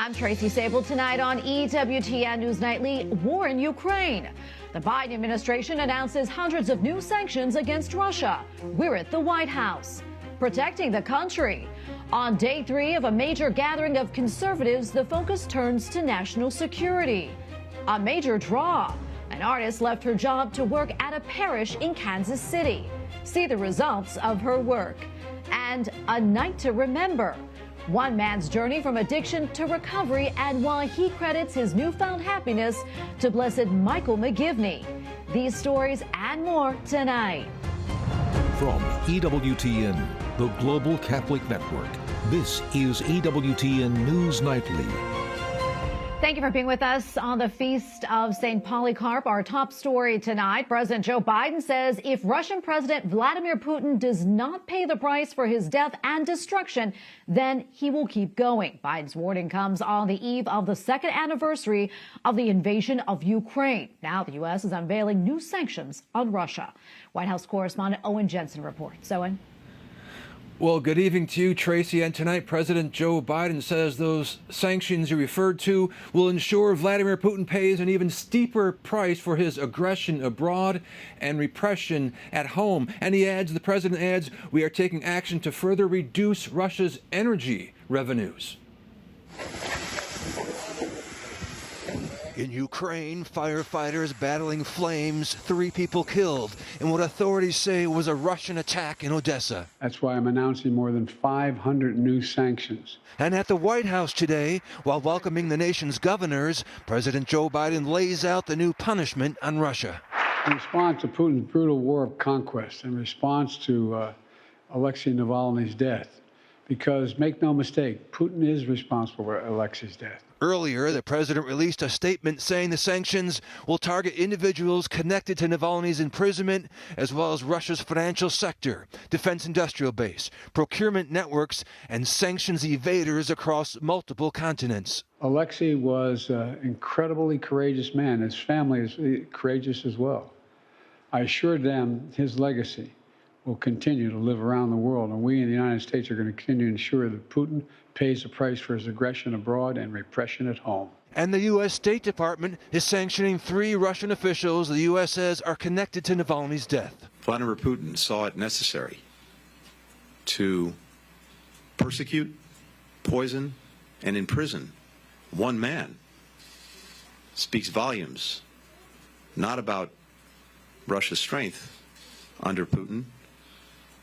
I'm Tracy Sabol. Tonight on EWTN News Nightly, war in Ukraine. The Biden administration announces hundreds of new sanctions against Russia. We're at the White House. Protecting the country. On day 3 of a major gathering of conservatives, the focus turns to national security. A major draw. An artist left her job to work at a parish in Kansas City. See the results of her work. And a night to remember. One man's journey from addiction to recovery and why he credits his newfound happiness to Blessed Michael McGivney. These stories and more tonight. From EWTN, the Global Catholic Network, this is EWTN News Nightly. Thank you for being with us on the Feast of St. Polycarp. Our top story tonight, President Joe Biden says if Russian President Vladimir Putin does not pay the price for his death and destruction, then he will keep going. Biden's warning comes on the eve of the second anniversary of the invasion of Ukraine. Now the U.S. is unveiling new sanctions on Russia. White House correspondent Owen Jensen reports. Owen. Well, good evening to you, Tracy. And tonight, President Joe Biden says those sanctions you referred to will ensure Vladimir Putin pays an even steeper price for his aggression abroad and repression at home. And the president adds, we are taking action to further reduce Russia's energy revenues. In Ukraine, firefighters battling flames, 3 people killed in what authorities say was a Russian attack in Odessa. That's why I'm announcing more than 500 new sanctions. And at the White House today, while welcoming the nation's governors, President Joe Biden lays out the new punishment on Russia. In response to Putin's brutal war of conquest, in response to Alexei Navalny's death, because make no mistake, Putin is responsible for Alexei's death. Earlier, the president released a statement saying the sanctions will target individuals connected to Navalny's imprisonment, as well as Russia's financial sector, defense industrial base, procurement networks, and sanctions evaders across multiple continents. Alexei was an incredibly courageous man. His family is courageous as well. I assured them his legacy will continue to live around the world, and we in the United States are going to continue to ensure that Putin pays the price for his aggression abroad and repression at home. And the U.S. State Department is sanctioning 3 Russian officials the U.S. says are connected to Navalny's death. Vladimir Putin saw it necessary to persecute, poison, and imprison one man. Speaks volumes, not about Russia's strength under Putin,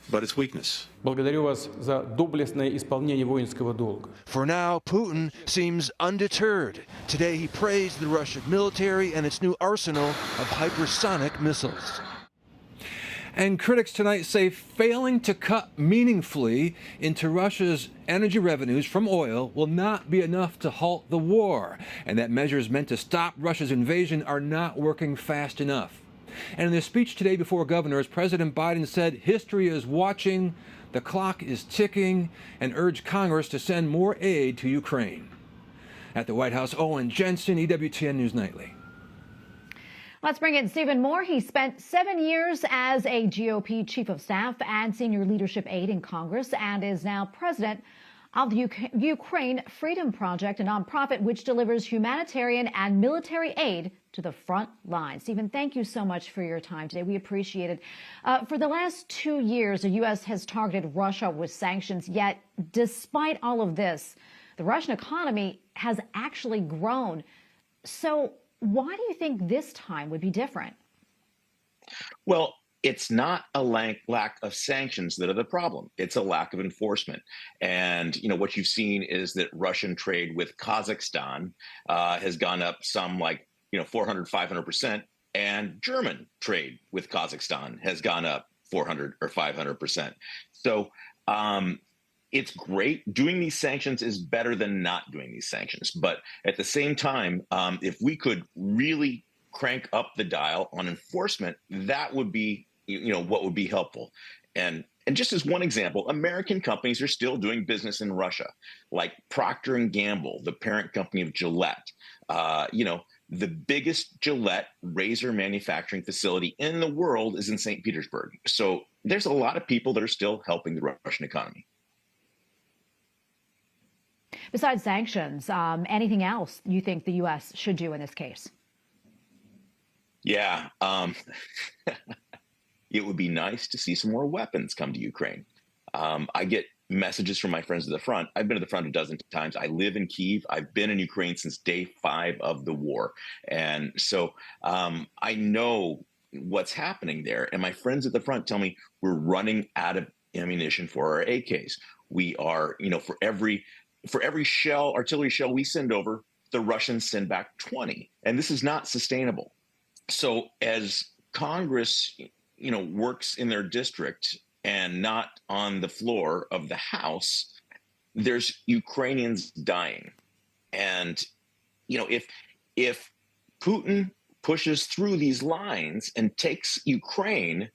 but its weakness. Благодарю вас за доблестное исполнение воинского долга. For now, Putin seems undeterred. Today he praised the Russian military and its new arsenal of hypersonic missiles. And critics tonight say failing to cut meaningfully into Russia's energy revenues from oil will not be enough to halt the war, and that measures meant to stop Russia's invasion are not working fast enough. And in his speech today before governors, President Biden said history is watching, the clock is ticking, and urged Congress to send more aid to Ukraine. At the White House, Owen Jensen, EWTN News Nightly. Let's bring in Stephen Moore. He spent 7 years as a GOP chief of staff and senior leadership aide in Congress and is now president of the Ukraine Freedom Project, a nonprofit which delivers humanitarian and military aid to the front line. Stephen, thank you so much for your time today. We appreciate it. For the last 2 years, the U.S. has targeted Russia with sanctions, yet despite all of this, the Russian economy has actually grown. So why do you think this time would be different? Well, it's not a lack of sanctions that are the problem. It's a lack of enforcement. And, what you've seen is that Russian trade with Kazakhstan has gone up some 400, 500%. And German trade with Kazakhstan has gone up 400 or 500%. So it's great. Doing these sanctions is better than not doing these sanctions. But at the same time, if we could really crank up the dial on enforcement, that would be what would be helpful. And just as one example, American companies are still doing business in Russia, like Procter & Gamble, the parent company of Gillette. The biggest Gillette razor manufacturing facility in the world is in St. Petersburg. So there's a lot of people that are still helping the Russian economy. Besides sanctions, anything else you think the U.S. should do in this case? Yeah, it would be nice to see some more weapons come to Ukraine. I get messages from my friends at the front. I've been to the front a dozen times. I live in Kyiv. I've been in Ukraine since day 5 of the war. And so I know what's happening there. And my friends at the front tell me we're running out of ammunition for our AKs. We are, for every shell, artillery shell we send over, the Russians send back 20. And this is not sustainable. So as Congress, works in their district and not on the floor of the House, there's Ukrainians dying. And, if Putin pushes through these lines and takes Ukraine,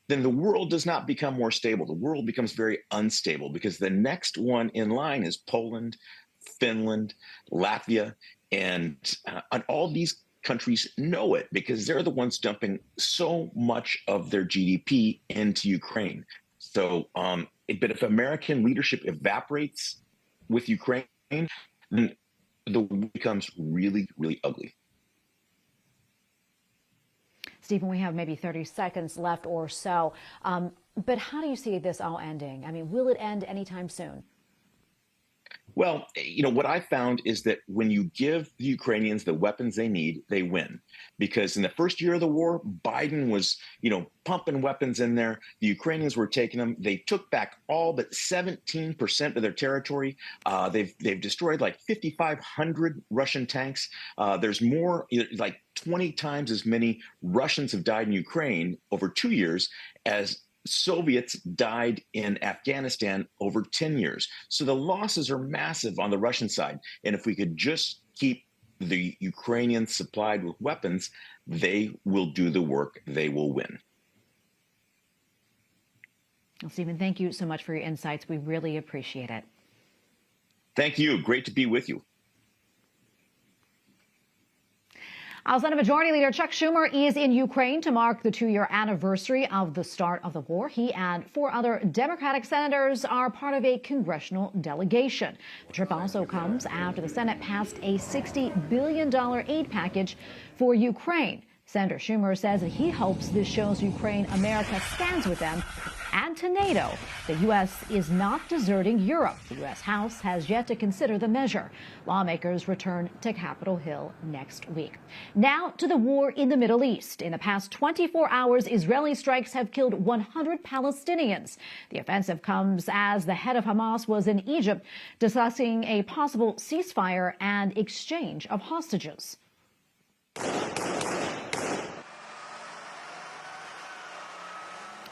then the world does not become more stable. The world becomes very unstable because the next one in line is Poland, Finland, Latvia, and all these countries know it because they're the ones dumping so much of their GDP into Ukraine. So, but if American leadership evaporates with Ukraine, then the war becomes really, really ugly. Stephen, we have maybe 30 seconds left or so. But how do you see this all ending? I mean, will it end anytime soon? Well, what I found is that when you give the Ukrainians the weapons they need, they win. Because in the first year of the war, Biden was, pumping weapons in there. The Ukrainians were taking them. They took back all but 17% of their territory. They've destroyed like 5,500 Russian tanks. There's more, like 20 times as many Russians have died in Ukraine over 2 years as Soviets died in Afghanistan over 10 years. So the losses are massive on the Russian side. And if we could just keep the Ukrainians supplied with weapons, they will do the work. They will win. Well, Stephen, thank you so much for your insights. We really appreciate it. Thank you. Great to be with you. Senate Majority Leader Chuck Schumer is in Ukraine to mark the 2-year anniversary of the start of the war. He and 4 other Democratic senators are part of a congressional delegation. The trip also comes after the Senate passed a $60 billion aid package for Ukraine. Senator Schumer says that he hopes this shows Ukraine America stands with them and to NATO. The U.S. is not deserting Europe. The U.S. House has yet to consider the measure. Lawmakers return to Capitol Hill next week. Now to the war in the Middle East. In the past 24 hours, Israeli strikes have killed 100 Palestinians. The offensive comes as the head of Hamas was in Egypt discussing a possible ceasefire and exchange of hostages.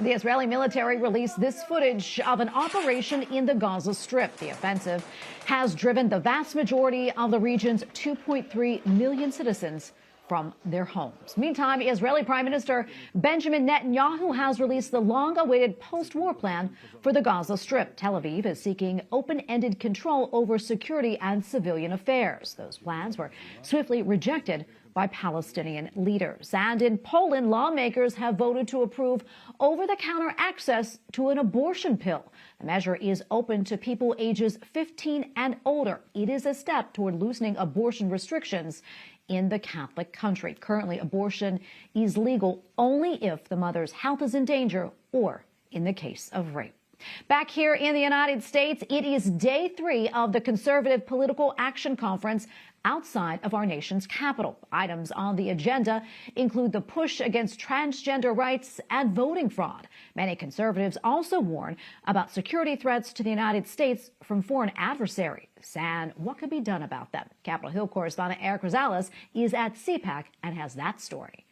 The Israeli military released this footage of an operation in the Gaza Strip. The offensive has driven the vast majority of the region's 2.3 million citizens from their homes. Meantime, Israeli Prime Minister Benjamin Netanyahu has released the long-awaited post-war plan for the Gaza Strip. Tel Aviv is seeking open-ended control over security and civilian affairs. Those plans were swiftly rejected by Palestinian leaders. And in Poland, lawmakers have voted to approve over-the-counter access to an abortion pill. The measure is open to people ages 15 and older. It is a step toward loosening abortion restrictions in the Catholic country. Currently, abortion is legal only if the mother's health is in danger or in the case of rape. Back here in the United States, it is day 3 of the Conservative Political Action Conference outside of our nation's capital. Items on the agenda include the push against transgender rights and voting fraud. Many conservatives also warn about security threats to the United States from foreign adversaries and what could be done about them. Capitol Hill correspondent Eric Rosales is at CPAC and has that story.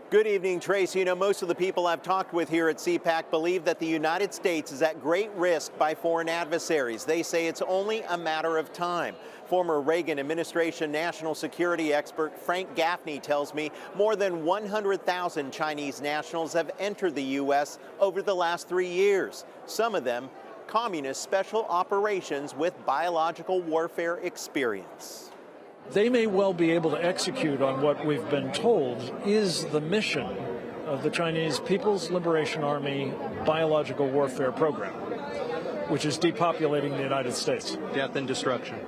Good evening, Tracy. Most of the people I've talked with here at CPAC believe that the United States is at great risk by foreign adversaries. They say it's only a matter of time. Former Reagan administration national security expert Frank Gaffney tells me more than 100,000 Chinese nationals have entered the U.S. over the last 3 years. Some of them communist special operations with biological warfare experience. They may well be able to execute on what we've been told is the mission of the Chinese People's Liberation Army biological warfare program. which is depopulating the United States. Death and destruction.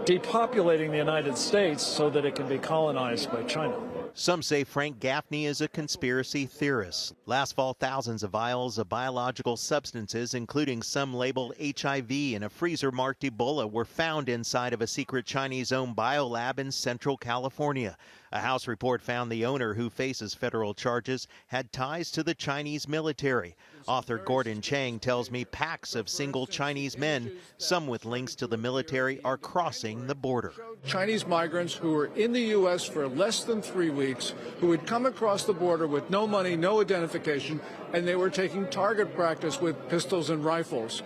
Depopulating the United States so that it can be colonized by China. Some say Frank Gaffney is a conspiracy theorist. Last fall, thousands of vials of biological substances, including some labeled HIV and a freezer-marked Ebola, were found inside of a secret Chinese-owned biolab in Central California. A House report found the owner, who faces federal charges, had ties to the Chinese military. Author Gordon Chang tells me packs of single Chinese men, some with links to the military, are crossing the border. Chinese migrants who were in the U.S. for less than 3 weeks, who had come across the border with no money, no identification, and they were taking target practice with pistols and rifles.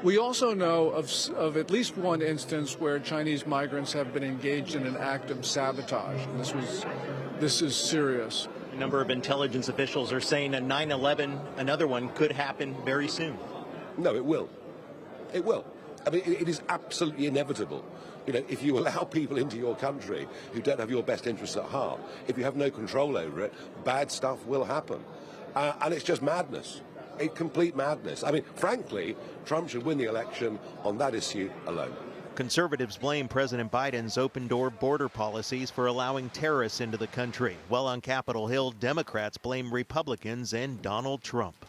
We also know of at least one instance where Chinese migrants have been engaged in an act of sabotage. This is serious. A number of intelligence officials are saying a 9/11, another one, could happen very soon. No, it will. It will. I mean, it is absolutely inevitable. You know, if you allow people into your country who don't have your best interests at heart, if you have no control over it, bad stuff will happen. And it's just madness. A complete madness. I mean, frankly, Trump should win the election on that issue alone. Conservatives blame President Biden's open-door border policies for allowing terrorists into the country. While on Capitol Hill, Democrats blame Republicans and Donald Trump.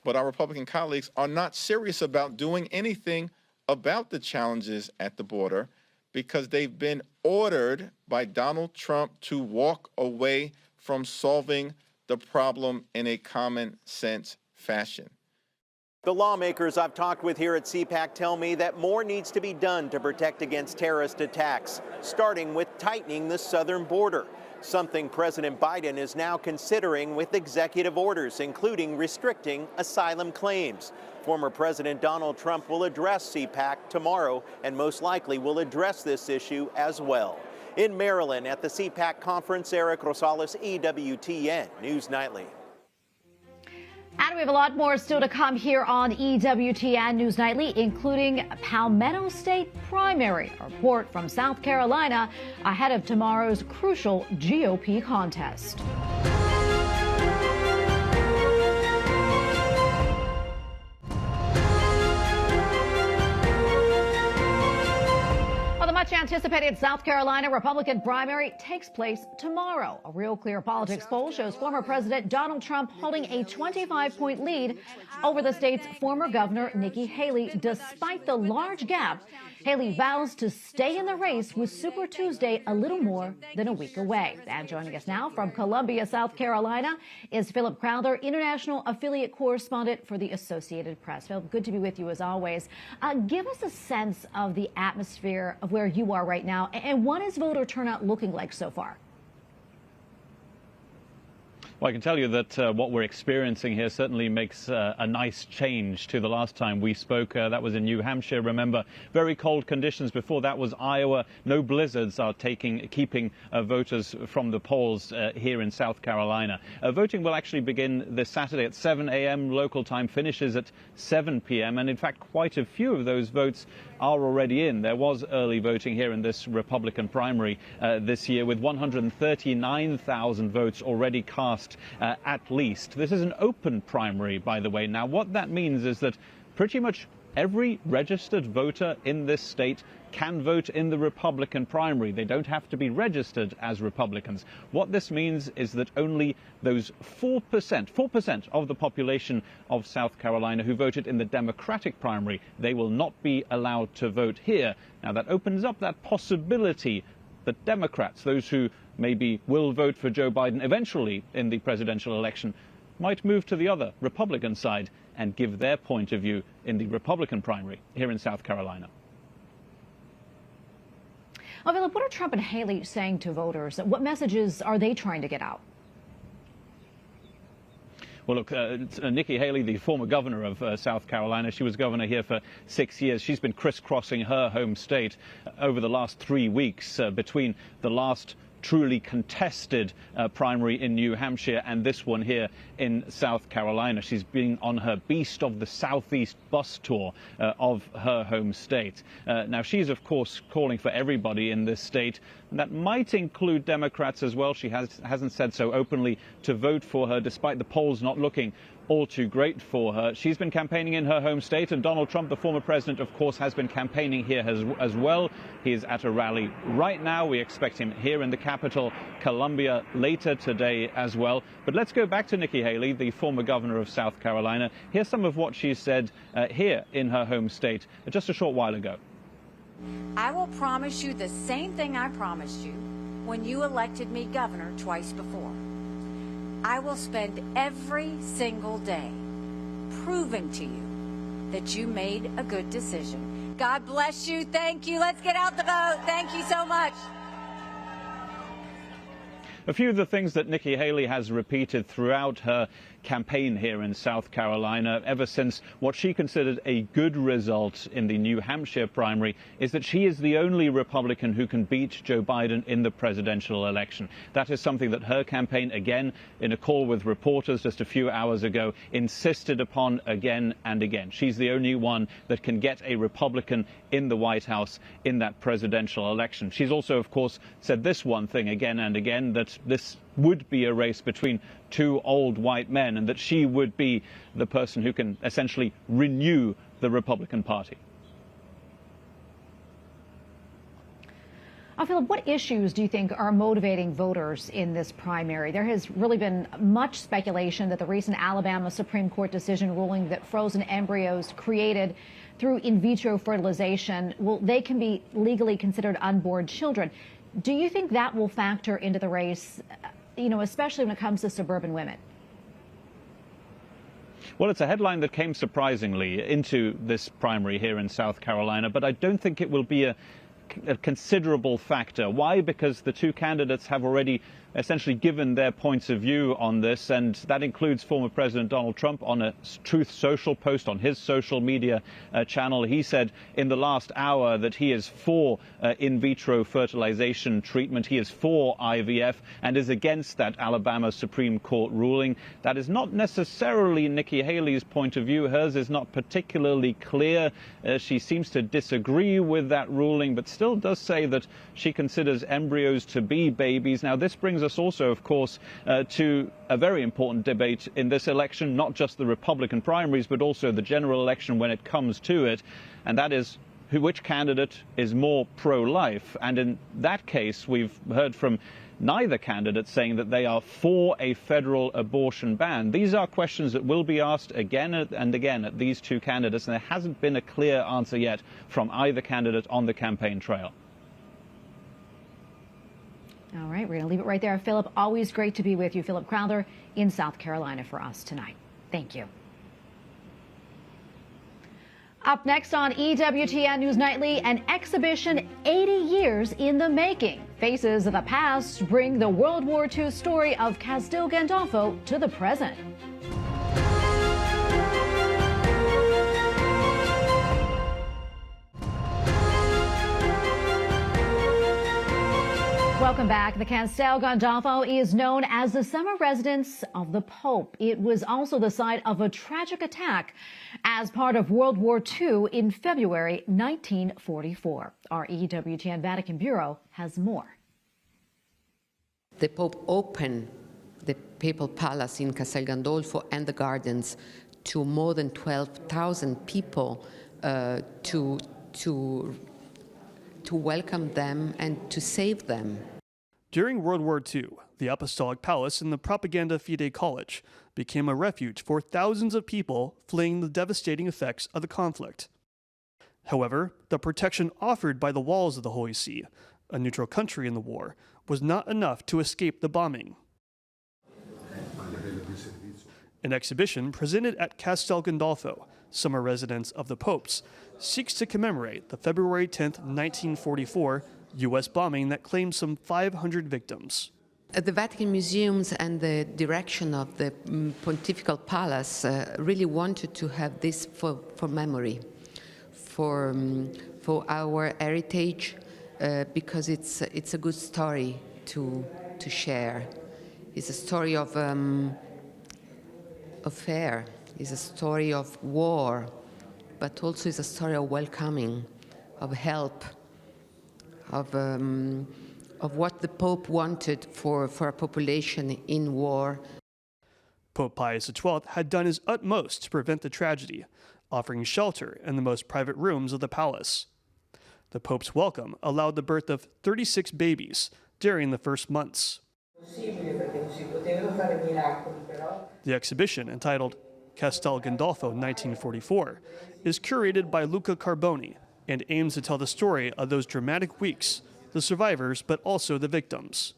But our Republican colleagues are not serious about doing anything about the challenges at the border because they've been ordered by Donald Trump to walk away from solving the problem in a common sense fashion. The lawmakers I've talked with here at CPAC tell me that more needs to be done to protect against terrorist attacks, starting with tightening the southern border, something President Biden is now considering with executive orders, including restricting asylum claims. Former President Donald Trump will address CPAC tomorrow and most likely will address this issue as well. In Maryland at the CPAC conference, Eric Rosales, EWTN News Nightly. And we have a lot more still to come here on EWTN News Nightly, including Palmetto State primary, a report from South Carolina ahead of tomorrow's crucial GOP contest. Well, the much-anticipated South Carolina Republican primary takes place tomorrow. A Real Clear Politics poll shows former President Donald Trump holding a 25-point lead over the state's former governor, Nikki Haley, despite the large gap. Haley vows to stay in the race with Super Tuesday a little more than a week away. And joining us now from Columbia, South Carolina, is Philip Crowther, international affiliate correspondent for the Associated Press. Philip, good to be with you as always. Give us a sense of the atmosphere of where you are right now, and what is voter turnout looking like so far? Well, I can tell you that what we're experiencing here certainly makes a nice change to the last time we spoke. That was in New Hampshire. Remember, very cold conditions. Before that was Iowa. No blizzards are keeping voters from the polls here in South Carolina. Voting will actually begin this Saturday at 7 a.m. local time, finishes at 7 p.m. And in fact, quite a few of those votes are already in. There was early voting here in this Republican primary this year, with 139,000 votes already cast at least. This is an open primary, by the way. Now, what that means is that pretty much every registered voter in this state can vote in the Republican primary. They don't have to be registered as Republicans. What this means is that only those 4% of the population of South Carolina who voted in the Democratic primary, they will not be allowed to vote here. Now, that opens up that possibility that Democrats, those who maybe will vote for Joe Biden eventually in the presidential election, might move to the other Republican side and give their point of view in the Republican primary here in South Carolina. Well, Philip, what are Trump and Haley saying to voters? What messages are they trying to get out? Well, look, Nikki Haley, the former governor of South Carolina, she was governor here for 6 years. She's been crisscrossing her home state over the last 3 weeks between the last truly contested primary in New Hampshire and this one here in South Carolina. She's been on her Beast of the Southeast bus tour of her home state. Now, she's, of course, calling for everybody in this state That might include Democrats as well. She hasn't said so openly to vote for her, despite the polls not looking all too great for her. She's been campaigning in her home state, and Donald Trump, the former president, of course, has been campaigning here as well. He is at a rally right now. We expect him here in the capital, Columbia, later today as well. But let's go back to Nikki Haley, the former governor of South Carolina. Here's some of what she said here in her home state just a short while ago. I will promise you the same thing I promised you when you elected me governor twice before. I will spend every single day proving to you that you made a good decision. God bless you. Thank you. Let's get out the vote. Thank you so much. A few of the things that Nikki Haley has repeated throughout her campaign here in South Carolina, ever since what she considered a good result in the New Hampshire primary, is that she is the only Republican who can beat Joe Biden in the presidential election. That is something that her campaign, again, in a call with reporters just a few hours ago, insisted upon again and again. She's the only one that can get a Republican in the White House in that presidential election. She's also, of course, said this one thing again and again, that this would be a race between two old white men, and that she would be the person who can essentially renew the Republican Party. Philip, what issues do you think are motivating voters in this primary? There has really been much speculation that the recent Alabama Supreme Court decision ruling that frozen embryos created through in vitro fertilization, well, they can be legally considered unborn children. Do you think that will factor into the race, especially when it comes to suburban women? Well, it's a headline that came surprisingly into this primary here in South Carolina, but I don't think it will be a considerable factor. Why? Because the two candidates have already essentially given their points of view on this, and that includes former President Donald Trump on a Truth Social post on his social media channel. He said in the last hour that he is for in vitro fertilization treatment. He is for IVF and is against that Alabama Supreme Court ruling. That is not necessarily Nikki Haley's point of view. Hers is not particularly clear. She seems to disagree with that ruling, but still does say that she considers embryos to be babies. Now, this brings us also, of course, to a very important debate in this election, not just the Republican primaries, but also the general election when it comes to it, and that is which candidate is more pro-life. And in that case, we've heard from neither candidate saying that they are for a federal abortion ban. These are questions that will be asked again and again at these two candidates, and there hasn't been a clear answer yet from either candidate on the campaign trail. All right, we're going to leave it right there. Philip, always great to be with you. Philip Crowther in South Carolina for us tonight. Thank you. Up next on EWTN News Nightly, an exhibition 80 years in the making. Faces of the past bring the World War II story of Castel Gandolfo to the present. Welcome back. The Castel Gandolfo is known as the summer residence of the Pope. It was also the site of a tragic attack as part of World War II in February 1944. Our EWTN Vatican Bureau has more. The Pope opened the Papal Palace in Castel Gandolfo and the gardens to more than 12,000 people to welcome them and to save them. During World War II, the Apostolic Palace in the Propaganda Fide College became a refuge for thousands of people fleeing the devastating effects of the conflict. However, the protection offered by the walls of the Holy See, a neutral country in the war, was not enough to escape the bombing. An exhibition presented at Castel Gandolfo, summer residence of the popes, seeks to commemorate the February 10, 1944 U.S. bombing that claimed some 500 victims. The Vatican Museums and the direction of the Pontifical Palace really wanted to have this for memory, for our heritage, because it's a good story to share. It's a story of affair. It's a story of war, but also it's a story of welcoming, of help, of of what the Pope wanted for a population in war. Pope Pius XII had done his utmost to prevent the tragedy, offering shelter in the most private rooms of the palace. The Pope's welcome allowed the birth of 36 babies during the first months. The exhibition, entitled Castel Gandolfo 1944, is curated by Luca Carboni and aims to tell the story of those dramatic weeks, the survivors but also the victims.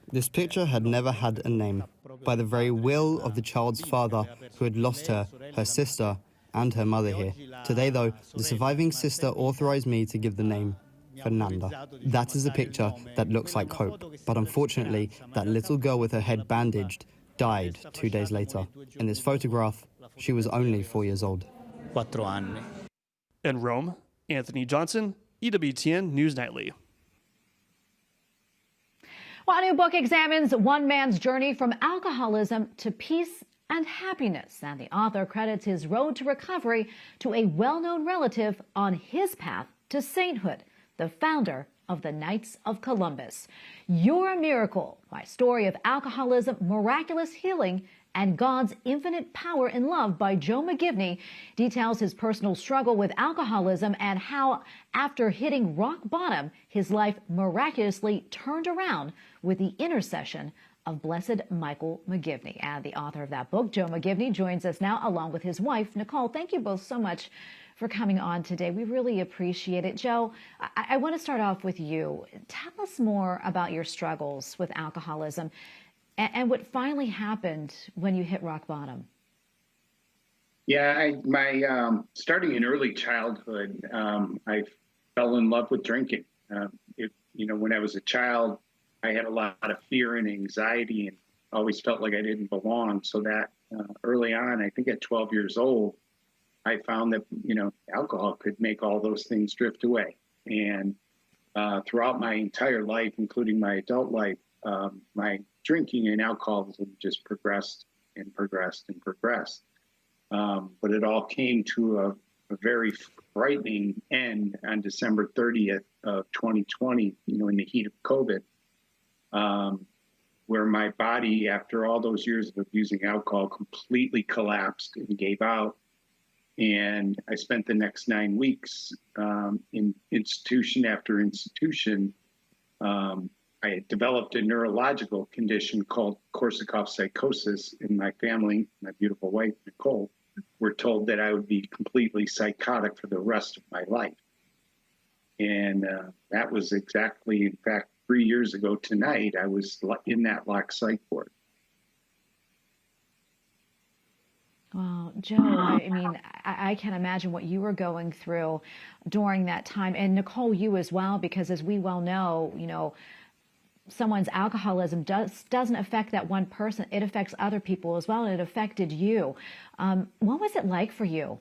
This picture had never had a name. By the very will of the child's father, who had lost her sister, and her mother here. Today, though, the surviving sister authorized me to give the name Fernanda. That is a picture that looks like hope. But unfortunately, that little girl with her head bandaged died 2 days later. In this photograph, she was only 4 years old. In Rome, Anthony Johnson, EWTN News Nightly. Well, a new book examines one man's journey from alcoholism to peace and happiness, and the author credits his road to recovery to a well-known relative on his path to sainthood, the founder of the Knights of Columbus. You're a Miracle, my story of alcoholism, miraculous healing, and God's infinite power and love by Joe McGivney details his personal struggle with alcoholism and how, after hitting rock bottom, his life miraculously turned around with the intercession of Blessed Michael McGivney. And the author of that book, Joe McGivney, joins us now along with his wife, Nicole. Thank you both so much for coming on today. We really appreciate it. Joe, I want to start off with you. Tell us more about your struggles with alcoholism and what finally happened when you hit rock bottom. Yeah, starting in early childhood, I fell in love with drinking. When I was a child, I had a lot of fear and anxiety and always felt like I didn't belong. So that early on, I think at 12 years old, I found that, alcohol could make all those things drift away. And throughout my entire life, including my adult life, my drinking and alcoholism just progressed and progressed and progressed. But it all came to a very frightening end on December 30th of 2020, in the heat of COVID. Where my body, after all those years of abusing alcohol, completely collapsed and gave out. And I spent the next 9 weeks in institution after institution. I had developed a neurological condition called Korsakoff psychosis, and my family, my beautiful wife, Nicole, were told that I would be completely psychotic for the rest of my life. And that was exactly, in fact, 3 years ago tonight, I was in that locked psych ward. Well, Joe, I can't imagine what you were going through during that time. And Nicole, you as well, because as we well know, someone's alcoholism doesn't affect that one person. It affects other people as well, and it affected you. What was it like for you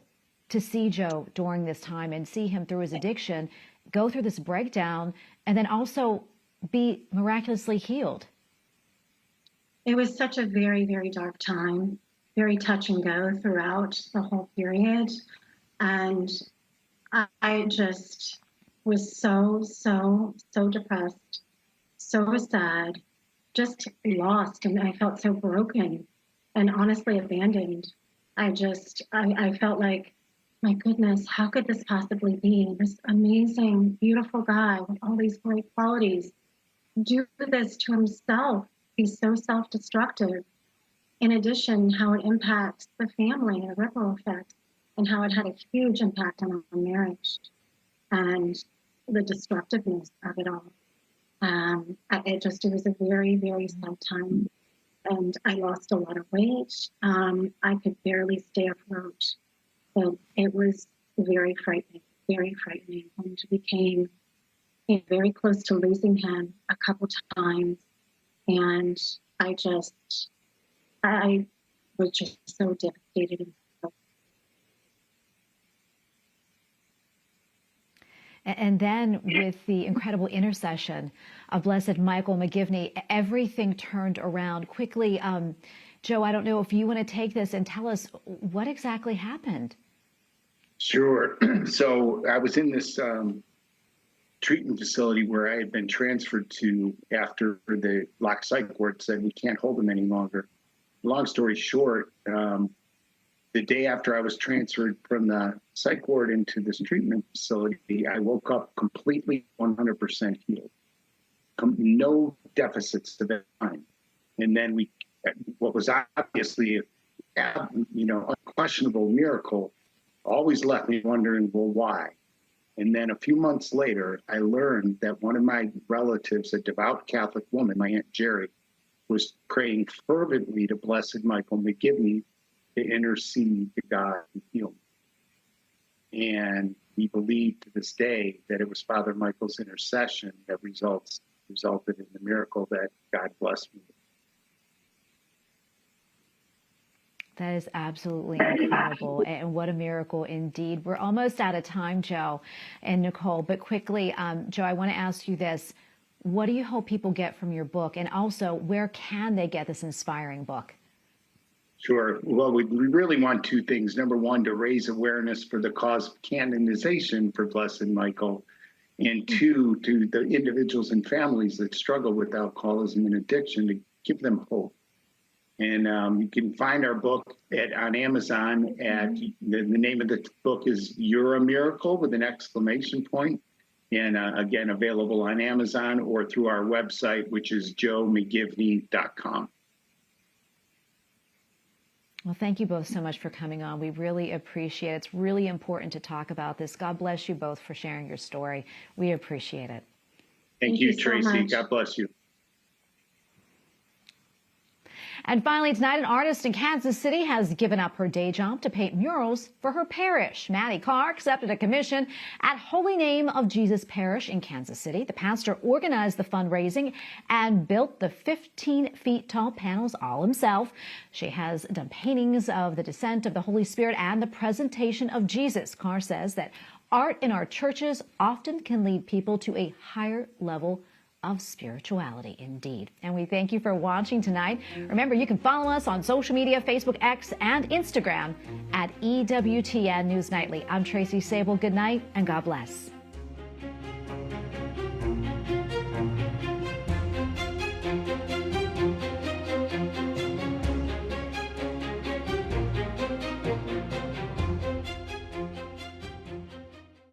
to see Joe during this time and see him through his addiction, go through this breakdown, and then also be miraculously healed? It was such a very, very dark time, very touch and go throughout the whole period. And I just was so depressed, so sad, just lost. And I felt so broken and honestly abandoned. I felt like, my goodness, how could this possibly be? This amazing, beautiful guy with all these great qualities do this to himself. He's so self-destructive. In addition, how it impacts the family, the ripple effect, and how it had a huge impact on our marriage and the destructiveness of it all. It was a very, very sad time. And I lost a lot of weight. I could barely stay afloat. So it was very frightening, and became very close to losing him a couple times. And I was just so devastated. And then with the incredible intercession of Blessed Michael McGivney, everything turned around quickly. Joe, I don't know if you want to take this and tell us what exactly happened. Sure. So I was in this treatment facility where I had been transferred to after the lock psych ward said we can't hold him any longer. Long story short, the day after I was transferred from the psych ward into this treatment facility, I woke up completely 100% healed. No deficits to that time. And then what was obviously unquestionable miracle always left me wondering, well, why? And then a few months later, I learned that one of my relatives, a devout Catholic woman, my Aunt Jerry, was praying fervently to Blessed Michael McGivney to intercede to God and heal me. And we believe to this day that it was Father Michael's intercession that resulted in the miracle that God blessed me with. That is absolutely incredible, and what a miracle indeed. We're almost out of time, Joe and Nicole, but quickly, Joe, I want to ask you this. What do you hope people get from your book, and also where can they get this inspiring book? Sure. Well, we really want two things. Number one, to raise awareness for the cause of canonization for Blessed Michael, and two, to the individuals and families that struggle with alcoholism and addiction, to give them hope. And you can find our book on Amazon at the name of the book is You're a Miracle with an exclamation point. And again, available on Amazon or through our website, which is joemcgivney.com. Well, thank you both so much for coming on. We really appreciate it. It's really important to talk about this. God bless you both for sharing your story. We appreciate it. Thank you, so Tracy. much. God bless you. And finally, tonight, an artist in Kansas City has given up her day job to paint murals for her parish. Maddie Carr accepted a commission at Holy Name of Jesus Parish in Kansas City. The pastor organized the fundraising and built the 15 feet tall panels all himself. She has done paintings of the descent of the Holy Spirit and the presentation of Jesus. Carr says that art in our churches often can lead people to a higher level of spirituality indeed. And we thank you for watching tonight. Remember, you can follow us on social media, Facebook, X, and Instagram at EWTN News Nightly. I'm Tracy Sabol. Good night and God bless.